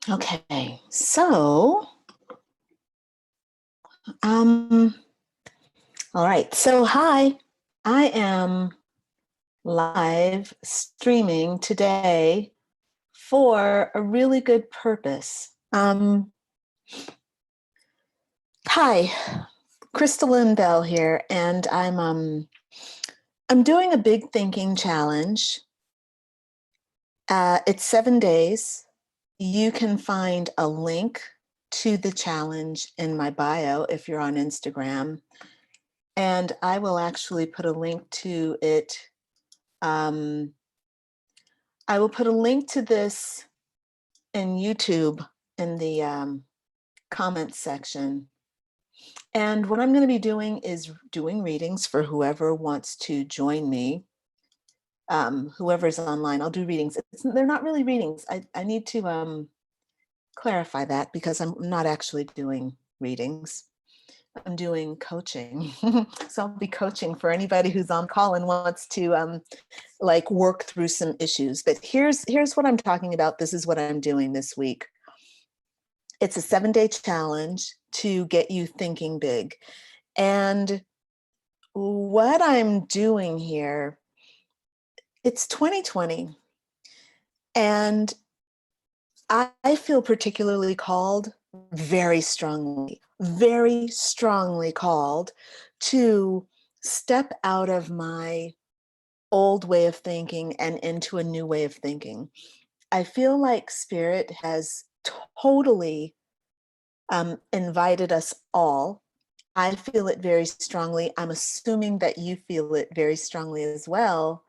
Okay, so, um, all right. So, hi, I am live streaming today for a really good purpose. Hi, Crystalline Bell here, and I'm doing a big thinking challenge. It's 7 days. You can find a link to the challenge in my bio if you're on Instagram. And I will actually put a link to it. I will put a link to this in YouTube in the comments section. And what I'm going to be doing is doing readings for whoever wants to join me. Whoever's online, I'll do readings. They're not really readings. I need to clarify that because I'm not actually doing readings. I'm doing coaching. So I'll be coaching for anybody who's on call and wants to like work through some issues. But here's what I'm talking about. This is what I'm doing this week. It's a 7-day challenge to get you thinking big. And what I'm doing here, it's 2020. And I feel particularly called, very strongly called to step out of my old way of thinking and into a new way of thinking. I feel like Spirit has totally invited us all. I feel it very strongly. I'm assuming that you feel it very strongly as well.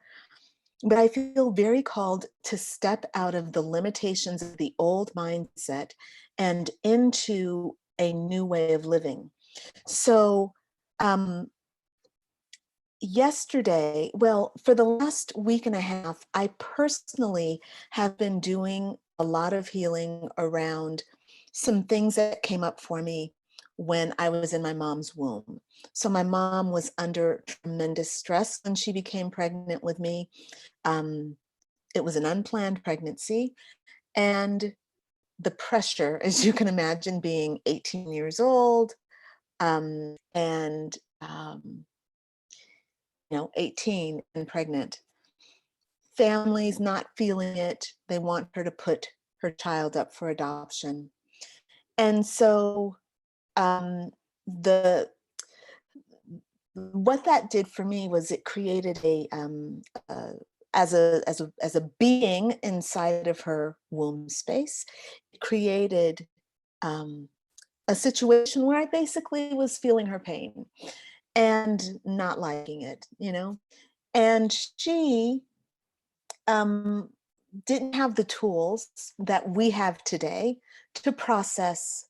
But I feel very called to step out of the limitations of the old mindset and into a new way of living. So, yesterday, well, for the last week and a half, I personally have been doing a lot of healing around some things that came up for me when I was in my mom's womb. So my mom was under tremendous stress when she became pregnant with me. It was an unplanned pregnancy, and the pressure, as you can imagine, being 18 years old, and 18 and pregnant. Families not feeling it. They want her to put her child up for adoption. And so the what that did for me was it created as a being inside of her womb space, it created a situation where I basically was feeling her pain and not liking it, and she um, didn't have the tools that we have today to process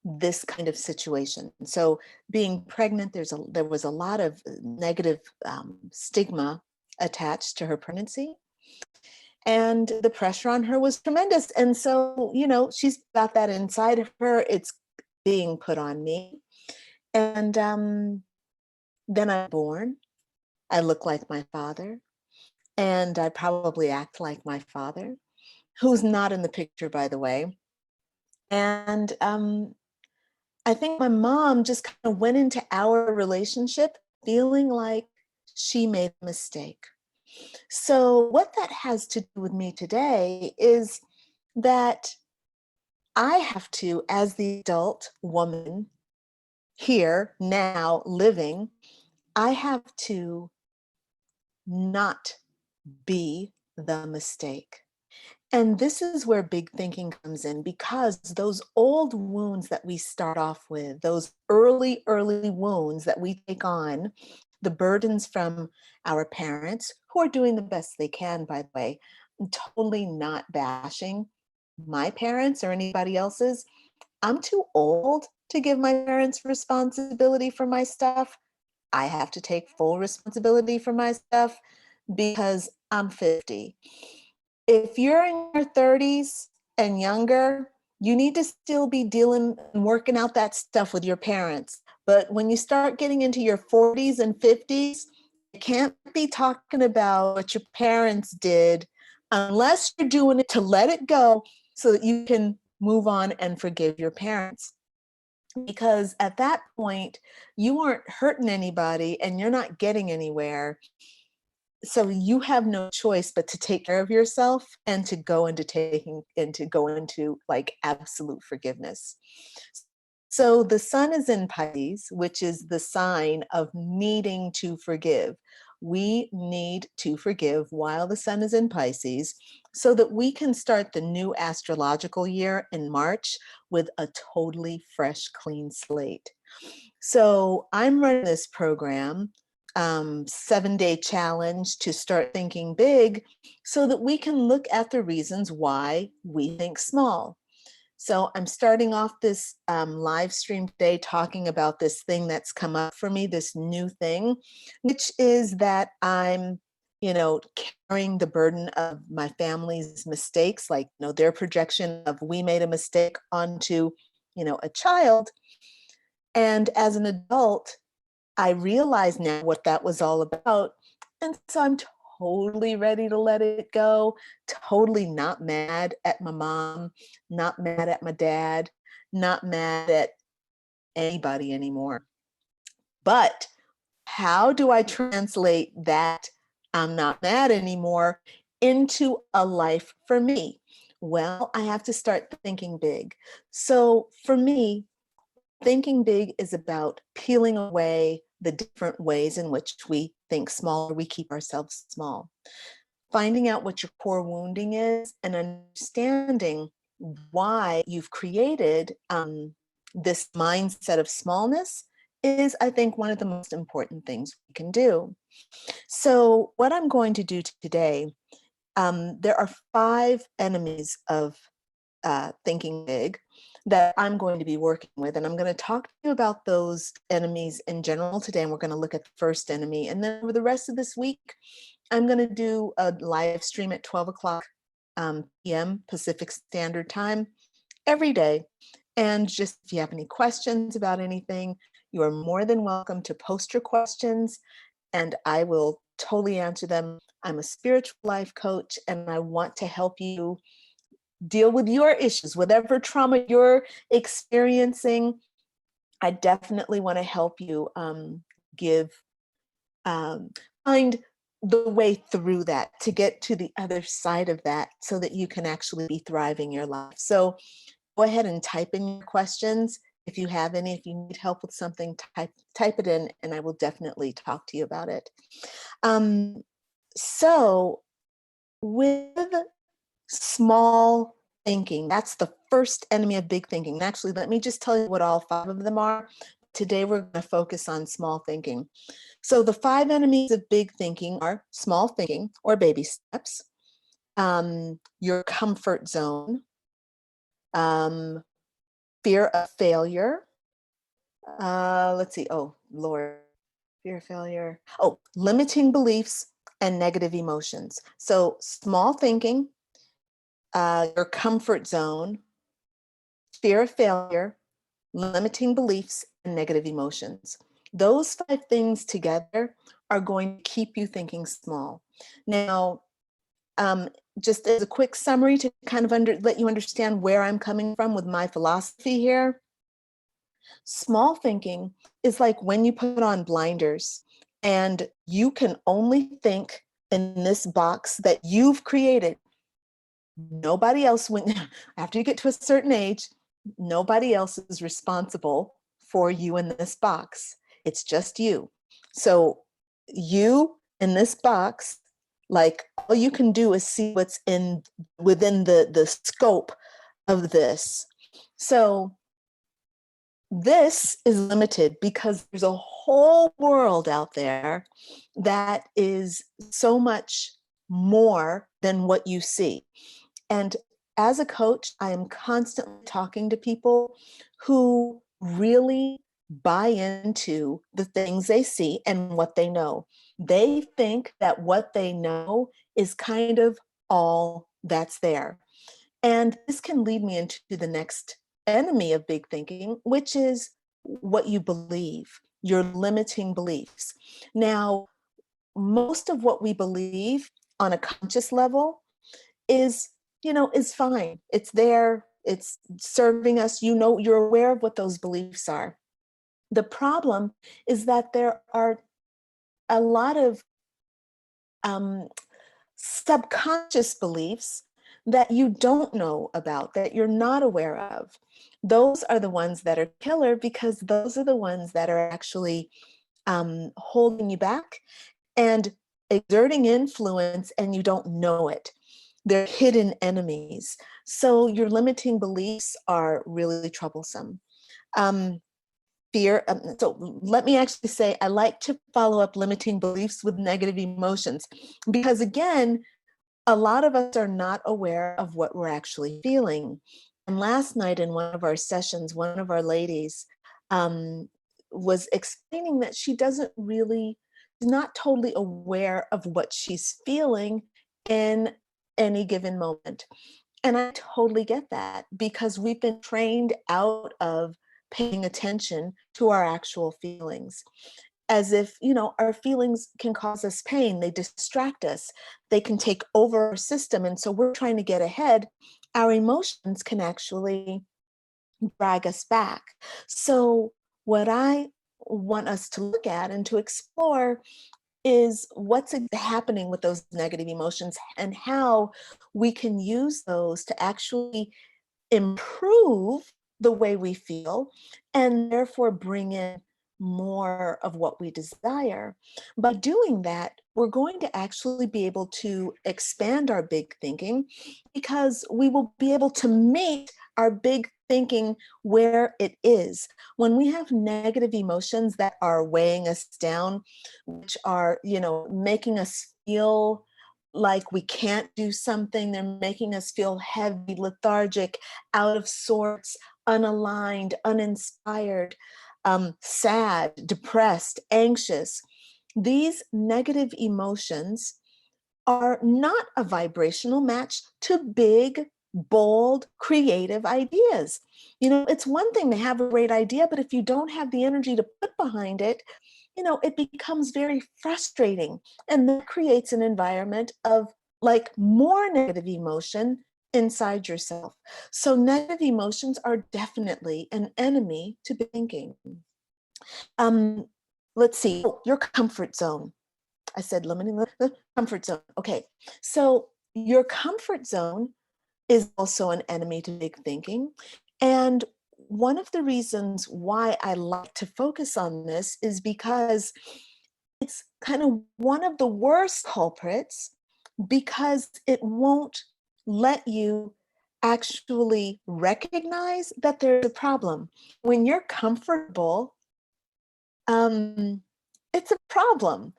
this kind of situation. So being pregnant, there was a lot of negative stigma attached to her pregnancy, and the pressure on her was tremendous. And so, she's got that inside of her. It's being put on me. And then I'm born. I look like my father, and I probably act like my father, who's not in the picture, by the way. And I think my mom just kind of went into our relationship feeling like she made a mistake. So, what that has to do with me today is that I have to, as the adult woman here, now, living, I have to not be the mistake. And this is where big thinking comes in, because those old wounds that we start off with, those early wounds that we take on, the burdens from our parents, who are doing the best they can, by the way. I'm totally not bashing my parents or anybody else's. I'm too old to give my parents responsibility for my stuff. I have to take full responsibility for my stuff because I'm 50. If you're in your 30s and younger, you need to still be dealing and working out that stuff with your parents. But when you start getting into your 40s and 50s, you can't be talking about what your parents did unless you're doing it to let it go so that you can move on and forgive your parents. Because at that point, you aren't hurting anybody and you're not getting anywhere. So you have no choice but to take care of yourself and to go into taking and to go into like absolute forgiveness. So the sun is in Pisces, which is the sign of needing to forgive. We need to forgive while the sun is in Pisces so that we can start the new astrological year in March with a totally fresh, clean slate. So I'm running this program, 7-day challenge to start thinking big so that we can look at the reasons why we think small. So I'm starting off this live stream today talking about this thing that's come up for me, this new thing, which is that I'm, carrying the burden of my family's mistakes, like, their projection of we made a mistake onto, a child. And as an adult, I realize now what that was all about. And so I'm totally ready to let it go, totally not mad at my mom, not mad at my dad, not mad at anybody anymore. But how do I translate that I'm not mad anymore into a life for me? Well, I have to start thinking big. So for me, thinking big is about peeling away the different ways in which we think small or we keep ourselves small. Finding out what your core wounding is and understanding why you've created this mindset of smallness is, I think, one of the most important things we can do. So, what I'm going to do today, there are 5 enemies of thinking big that I'm going to be working with. And I'm going to talk to you about those enemies in general today. And we're going to look at the first enemy. And then over the rest of this week, I'm going to do a live stream at 12 o'clock p.m. Pacific Standard Time every day. And just if you have any questions about anything, you are more than welcome to post your questions and I will totally answer them. I'm a spiritual life coach and I want to help you deal with your issues, whatever trauma you're experiencing. I definitely want to help you give, find the way through that to get to the other side of that so that you can actually be thriving your life. So go ahead and type in your questions. If you have any, if you need help with something, type it in and I will definitely talk to you about it. So with small thinking, that's the first enemy of big thinking. Actually, let me just tell you what all 5 of them are. Today, we're going to focus on small thinking. So the 5 enemies of big thinking are small thinking or baby steps, your comfort zone, fear of failure. Let's see. Oh, Lord. Fear of failure. Oh, limiting beliefs and negative emotions. So small thinking, your comfort zone, fear of failure, limiting beliefs, and negative emotions. Those 5 things together are going to keep you thinking small. Now, just as a quick summary to kind of let you understand where I'm coming from with my philosophy here, small thinking is like when you put on blinders and you can only think in this box that you've created. Nobody else, when after you get to a certain age, nobody else is responsible for you in this box. It's just you. So you in this box, like all you can do is see what's in within the scope of this. So this is limited because there's a whole world out there that is so much more than what you see. And as a coach, I am constantly talking to people who really buy into the things they see and what they know. They think that what they know is kind of all that's there. And this can lead me into the next enemy of big thinking, which is what you believe, your limiting beliefs. Now, most of what we believe on a conscious level is is fine. It's there. It's serving us. You're aware of what those beliefs are. The problem is that there are a lot of um, subconscious beliefs that you don't know about, that you're not aware of. Those are the ones that are killer, because those are the ones that are actually holding you back and exerting influence, and you don't know it. They're hidden enemies. So your limiting beliefs are really troublesome. Fear. So let me actually say, I like to follow up limiting beliefs with negative emotions, because again, a lot of us are not aware of what we're actually feeling. And last night in one of our sessions, one of our ladies was explaining that she doesn't really, not totally aware of what she's feeling in any given moment. And I totally get that, because we've been trained out of paying attention to our actual feelings, as if, our feelings can cause us pain. They distract us. They can take over our system. And so we're trying to get ahead. Our emotions can actually drag us back. So what I want us to look at and to explore is what's happening with those negative emotions, and how we can use those to actually improve the way we feel, and therefore bring in more of what we desire. By doing that, we're going to actually be able to expand our big thinking, because we will be able to meet our big thinking where it is. When we have negative emotions that are weighing us down, which are, making us feel like we can't do something, they're making us feel heavy, lethargic, out of sorts, unaligned, uninspired, sad, depressed, anxious. These negative emotions are not a vibrational match to big, bold, creative ideas. It's one thing to have a great idea, but if you don't have the energy to put behind it, it becomes very frustrating. And that creates an environment of like more negative emotion inside yourself. So negative emotions are definitely an enemy to thinking. Um, let's see, your comfort zone. I said limiting the comfort zone. Okay, so your comfort zone is also an enemy to big thinking. And one of the reasons why I like to focus on this is because it's kind of one of the worst culprits, because it won't let you actually recognize that there's a problem. When you're comfortable, um, it's a problem,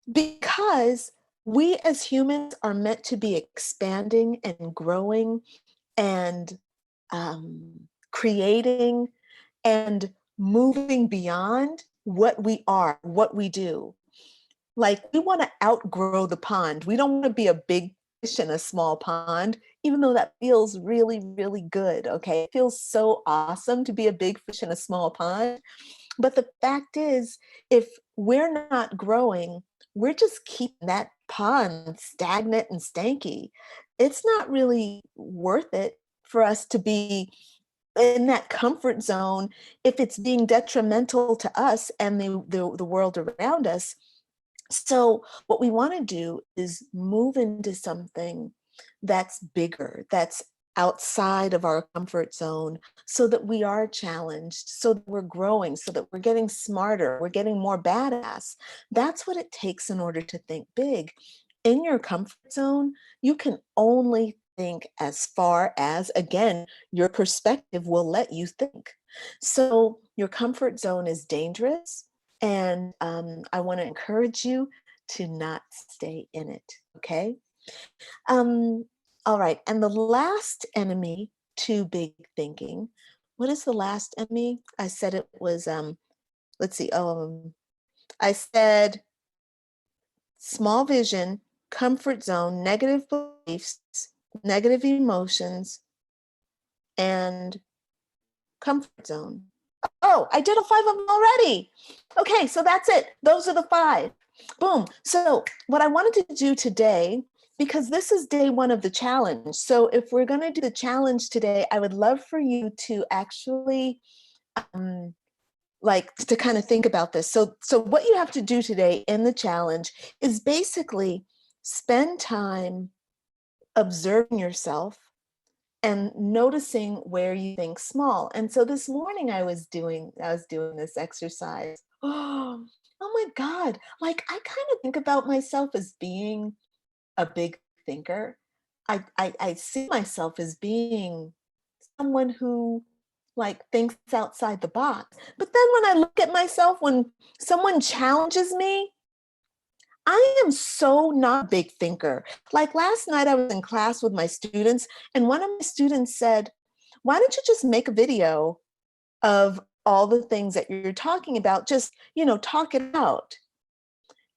because we as humans are meant to be expanding and growing and creating and moving beyond what we are, what we do. Like, we want to outgrow the pond. We don't want to be a big fish in a small pond, even though that feels really, really good. Okay. It feels so awesome to be a big fish in a small pond. But the fact is, if we're not growing, we're just keeping that pond stagnant and stanky. It's not really worth it for us to be in that comfort zone if it's being detrimental to us and the world around us. So what we want to do is move into something that's bigger, that's outside of our comfort zone, so that we are challenged, so that we're growing, so that we're getting smarter, we're getting more badass. That's what it takes in order to think big. In your comfort zone, you can only think as far as, again, your perspective will let you think. So your comfort zone is dangerous. And I want to encourage you to not stay in it. Okay. Um, all right. And the last enemy to big thinking. What is the last enemy? I said it was, let's see. I said small vision, comfort zone, negative beliefs, negative emotions, and comfort zone. Oh, I did all five of them already. Okay, so that's it. Those are the five. Boom. So what I wanted to do today because this is day one of the challenge. So if we're going to do the challenge today, I would love for you to actually um, like to kind of think about this. So what you have to do today in the challenge is basically spend time observing yourself and noticing where you think small. And so this morning I was doing this exercise. Oh my God. Like I kind of think about myself as being a big thinker. I see myself as being someone who like thinks outside the box. But then when I look at myself, when someone challenges me, I am so not a big thinker. Like last night, I was in class with my students, and one of my students said, "Why don't you just make a video of all the things that you're talking about? Just, talk it out."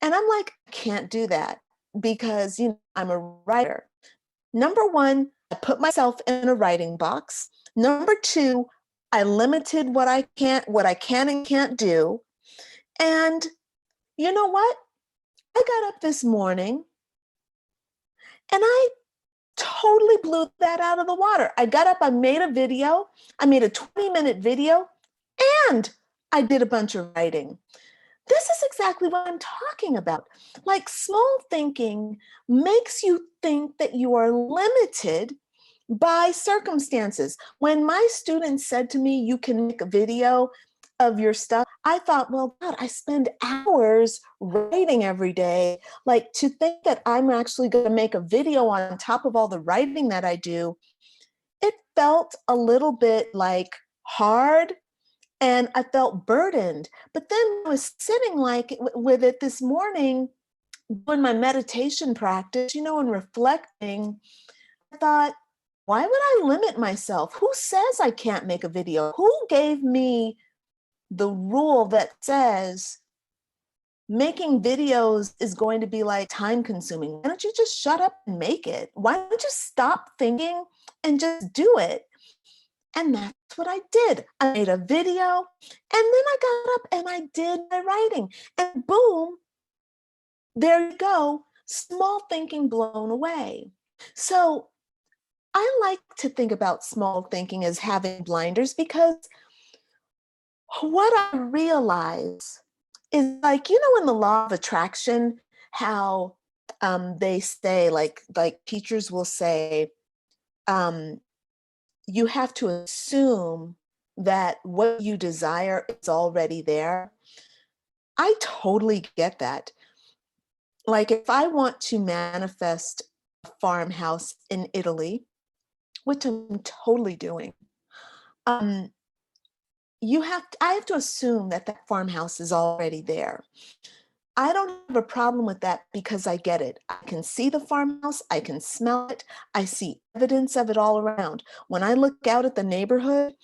And I'm like, I can't do that because, I'm a writer. Number one, I put myself in a writing box. Number two, I limited what I can and can't do. And you know what? I got up this morning and I totally blew that out of the water. I got up, I made a video, I made a 20-minute video, and I did a bunch of writing. This is exactly what I'm talking about. Like small thinking makes you think that you are limited by circumstances. When my students said to me, you can make a video of your stuff, I thought, well, God, I spend hours writing every day. Like to think that I'm actually going to make a video on top of all the writing that I do, it felt a little bit like hard and I felt burdened. But then I was sitting like with it this morning, doing my meditation practice, and reflecting. I thought, why would I limit myself? Who says I can't make a video? Who gave me the rule that says making videos is going to be like time consuming? Why don't you just shut up and make it? Why don't you stop thinking and just do it? And that's what I did. I made a video and then I got up and I did my writing. And boom, there you go. Small thinking blown away. So I like to think about small thinking as having blinders because what I realize is like, in the law of attraction, how they say, like teachers will say, um, you have to assume that what you desire is already there. I totally get that. Like if I want to manifest a farmhouse in Italy, which I'm totally doing, um, I have to assume that that farmhouse is already there. I don't have a problem with that because I get it. I can see the farmhouse, I can smell it, I see evidence of it all around. When I look out at the neighborhood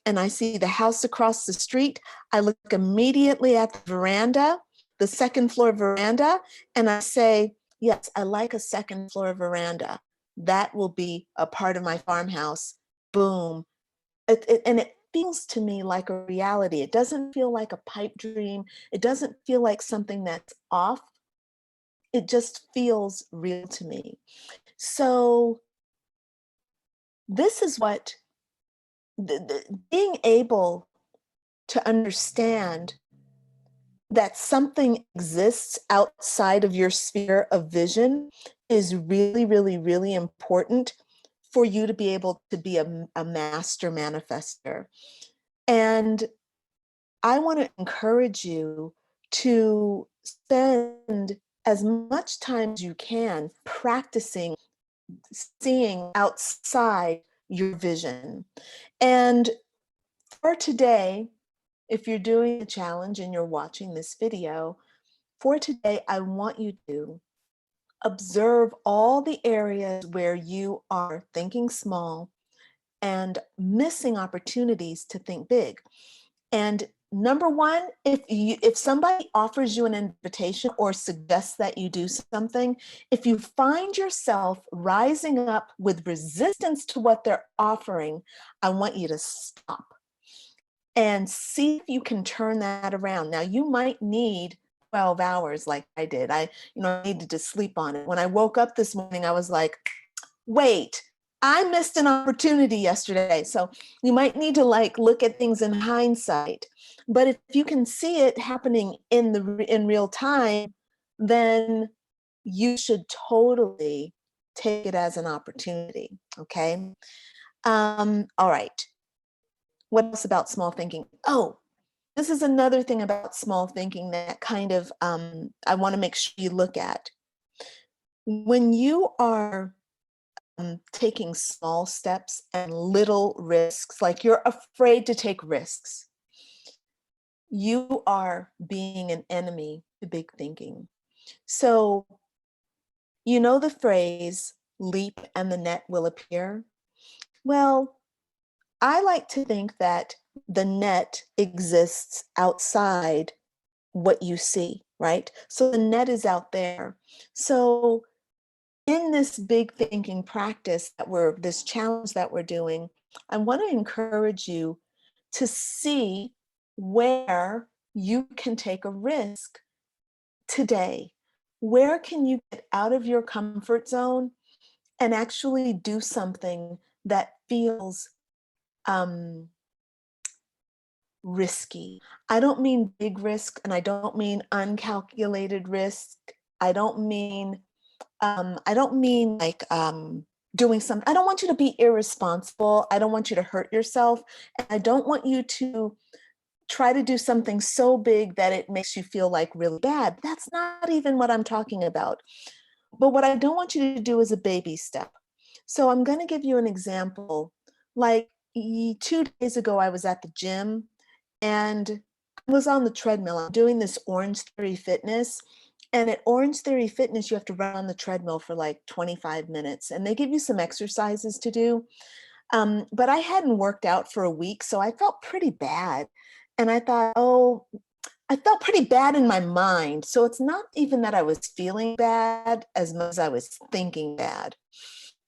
and I see the house across the street, I look immediately at the veranda, the second floor veranda, and I say, yes, I like a second floor veranda. That will be a part of my farmhouse. Boom. And it feels to me like a reality. It doesn't feel like a pipe dream. It doesn't feel like something that's off. It just feels real to me. So this is what being able to understand that something exists outside of your sphere of vision is really, really, really important for you to be able to be a master manifester. And I want to encourage you to spend as much time as you can practicing seeing outside your vision. And for today, if you're doing a challenge and you're watching this video, for today, I want you to observe all the areas where you are thinking small and missing opportunities to think big. And number one, if somebody offers you an invitation or suggests that you do something, if you find yourself rising up with resistance to what they're offering, I want you to stop and see if you can turn that around. Now, you might need 12 hours like I did. I needed to sleep on it. When I woke up this morning, I was like, wait, I missed an opportunity yesterday. So you might need to like look at things in hindsight. But if you can see it happening in real time, then you should totally take it as an opportunity. Okay. All right. What else about small thinking? Oh, this is another thing about small thinking that kind of I want to make sure you look at. When you are taking small steps and little risks, like you're afraid to take risks, you are being an enemy to big thinking. So, you know the phrase, leap and the net will appear? Well, I like to think that the net exists outside what you see, right? So the net is out there. So in this big thinking practice this challenge that we're doing, I want to encourage you to see where you can take a risk today. Where can you get out of your comfort zone and actually do something that feels um, risky? I don't mean big risk, and I don't mean uncalculated risk. I don't mean like doing something. I don't want you to be irresponsible. I don't want you to hurt yourself. And I don't want you to try to do something so big that it makes you feel like really bad. That's not even what I'm talking about. But what I don't want you to do is a baby step. So I'm going to give you an example. Like 2 days ago, I was at the gym and I was on the treadmill. I'm doing this Orange Theory Fitness. And at Orange Theory Fitness, you have to run on the treadmill for like 25 minutes. And they give you some exercises to do. But I hadn't worked out for a week, so I felt pretty bad. And I thought, oh, I felt pretty bad in my mind. So it's not even that I was feeling bad as much as I was thinking bad.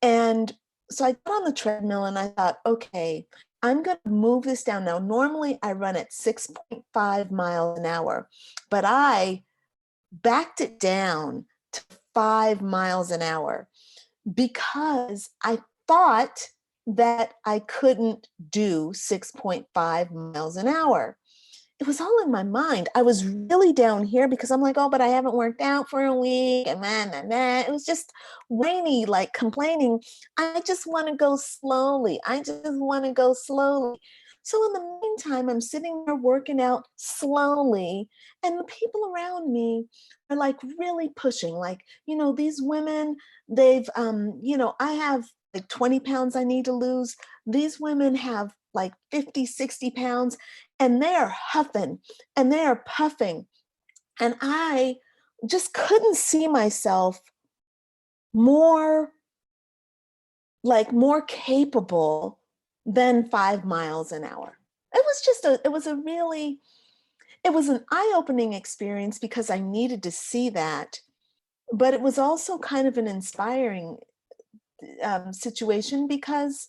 And so I got on the treadmill and I thought, okay, I'm going to move this down. Now, normally I run at 6.5 miles an hour, but I backed it down to 5 miles an hour because I thought that I couldn't do 6.5 miles an hour. It was all in my mind. I was really down here because I'm like, oh, but I haven't worked out for a week. And it was just whiny, like complaining. I just want to go slowly. I just want to go slowly. So in the meantime, I'm sitting there working out slowly, and the people around me are like really pushing. Like, these women, I have like 20 pounds I need to lose. These women have like 50, 60 pounds, and they are huffing and they are puffing. And I just couldn't see myself more capable than 5 miles an hour. It was an eye-opening experience because I needed to see that, but it was also kind of an inspiring situation because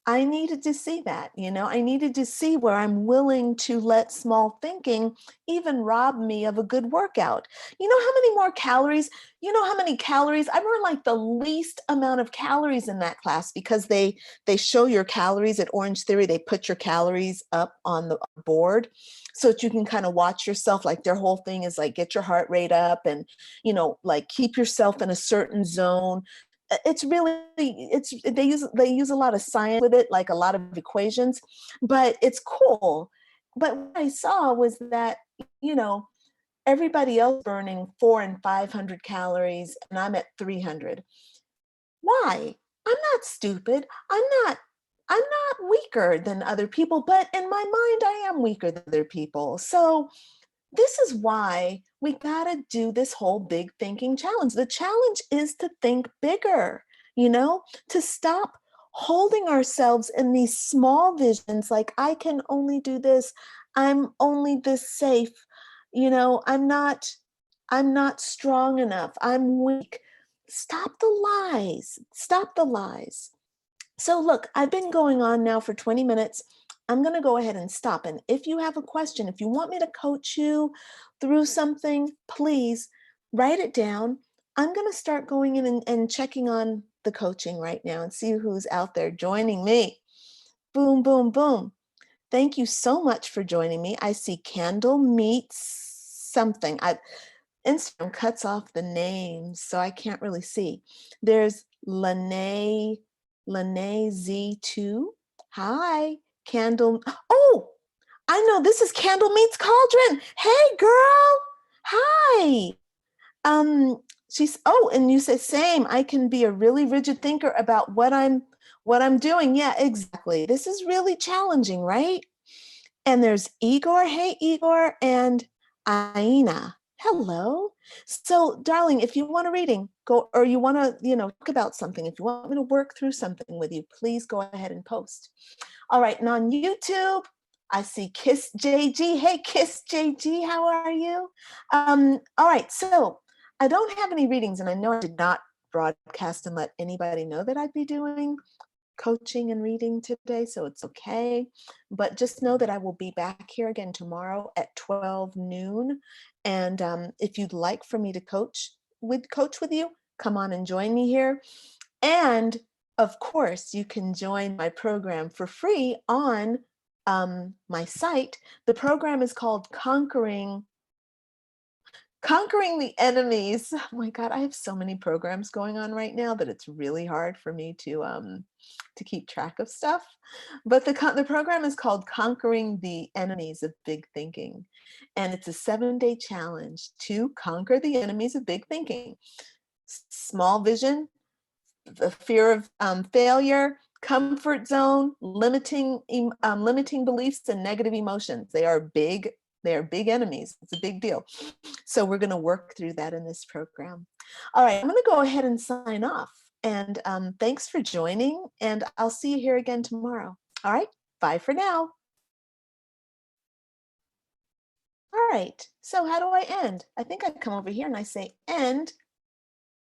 I needed to see that, I needed to see where I'm willing to let small thinking even rob me of a good workout. You know how many more calories? You know how many calories? I burned like the least amount of calories in that class because they show your calories at Orange Theory. They put your calories up on the board so that you can kind of watch yourself. Like their whole thing is like get your heart rate up and, like keep yourself in a certain zone. It's really they use a lot of science with it, like a lot of equations, but it's cool. But what I saw was that you know everybody else burning 400 and 500 calories and I'm at 300. Why? I'm not stupid. I'm not weaker than other people, but in my mind I am weaker than other people. So this is why we got to do this whole big thinking challenge. The challenge is to think bigger, to stop holding ourselves in these small visions like, I can only do this. I'm only this safe. I'm not strong enough. I'm weak. Stop the lies. Stop the lies. So look, I've been going on now for 20 minutes. I'm going to go ahead and stop. And if you have a question, if you want me to coach you through something, please write it down. I'm going to start going in and checking on the coaching right now and see who's out there joining me. Boom, boom, boom. Thank you so much for joining me. I see Candle Meets something. Instagram cuts off the names, so I can't really see. There's Lene Z2. Hi, Candle. Oh, I know this is Candle Meets Cauldron. Hey, girl. Hi. Um, and you say same. I can be a really rigid thinker about what I'm doing. Yeah, exactly. This is really challenging, right? And there's Igor. Hey, Igor, and Aina. Hello. So, darling, if you want a reading, go, or you want to, talk about something, if you want me to work through something with you, please go ahead and post. All right. And on YouTube, I see Kiss JG. Hey, Kiss JG, how are you? All right. So, I don't have any readings, and I know I did not broadcast and let anybody know that I'd be doing coaching and reading today, so it's okay. But just know that I will be back here again tomorrow at 12 noon. And if you'd like for me to coach with you, come on and join me here. And of course, you can join my program for free on my site. The program is called Conquering the Enemies. Oh my God, I have so many programs going on right now that it's really hard for me to keep track of stuff. But the program is called Conquering the Enemies of Big Thinking. And it's a 7-day challenge to conquer the enemies of big thinking. Small vision, the fear of failure, comfort zone, limiting beliefs, and negative emotions. They are big enemies. It's a big deal. So we're going to work through that in this program. All right, I'm going to go ahead and sign off. And thanks for joining. And I'll see you here again tomorrow. All right, bye for now. All right, so how do I end? I think I come over here and I say end.